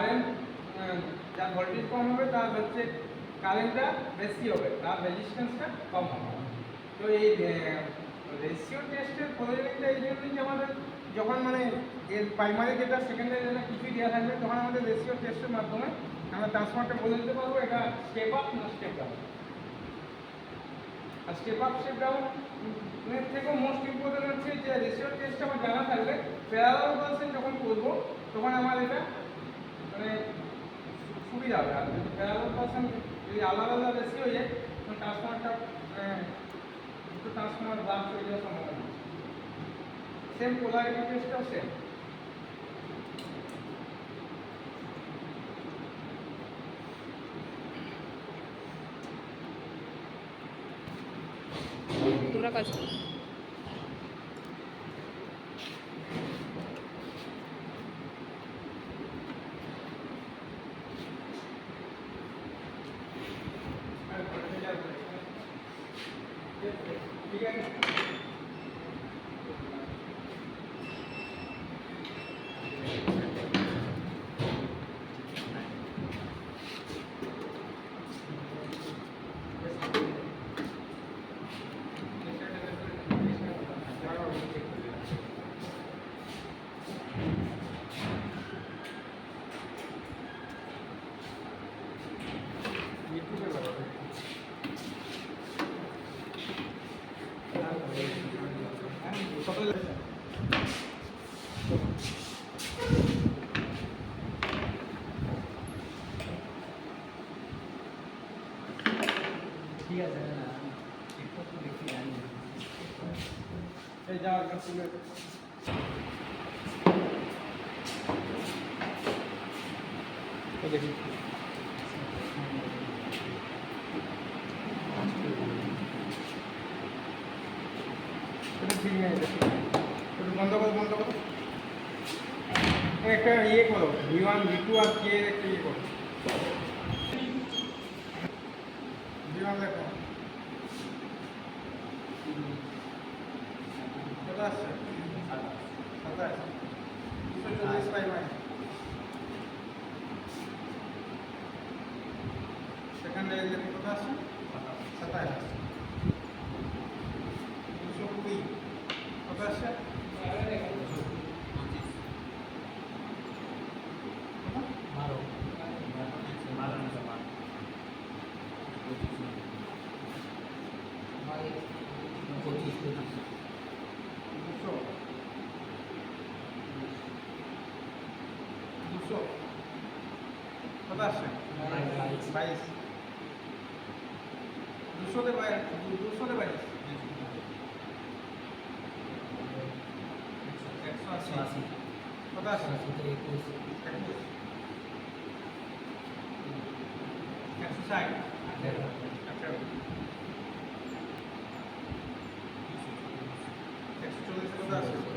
Current যার voltage কম হবে তার হচ্ছে কারেন্টটা বেশি হবে, তার রেজিস্ট্যান্সটা কম হবে। তো এই রেশিও টেস্টের প্রয়োজনীয়তা এই জন্যই যে আমাদের যখন মানে এর প্রাইমারি ডেটা সেকেন্ডারি ডেটা কিছুই দেওয়া থাকবে তখন আমাদের রেশিও টেস্টের মাধ্যমে আমরা ট্রান্সফর্মারটা বলে দিতে পারবো এটা স্টেপ আপ না স্টেপ ডাউন। আর স্টেপ আপ স্টেপ ডাউন এর থেকেও মোস্ট ইম্পর্টেন্ট হচ্ছে যে রেশিও টেস্ট আমার জানা থাকলে প্যারালাল পার্সেন যখন করবো তখন আমার এটা মানে সুবিধা হবে। আর যদি প্যারালাল পার্সেন যদি আলাদা আলাদা রেশিও হয়ে যায় তখন ট্রান্সফর্মারটা দুটো ট্রান্সফর্মার ব্লাস্ট হয়ে যাওয়ার সম্ভাবনা আছে। সেম পোলারিটি টেস্টটাও সেম। তোরা কাজ ঠিক আছে। ঠিক আছে একটু তো দেখি জানি এই যাওয়ার কাছে দেখি ঠিক আছে একটু বন্ধ করো একটা ইয়ে করো V1 V2 আর K এর একটা ইয়ে করো। V1 দেখো কত আসছে 27 240 পাই মানে সেকেন্ড লেভেলে কত আসছে 27 220 কত আসছে 200 কত আসছে 22 200 তে 22 180 কত আসছে 21 160 140 কত আসছে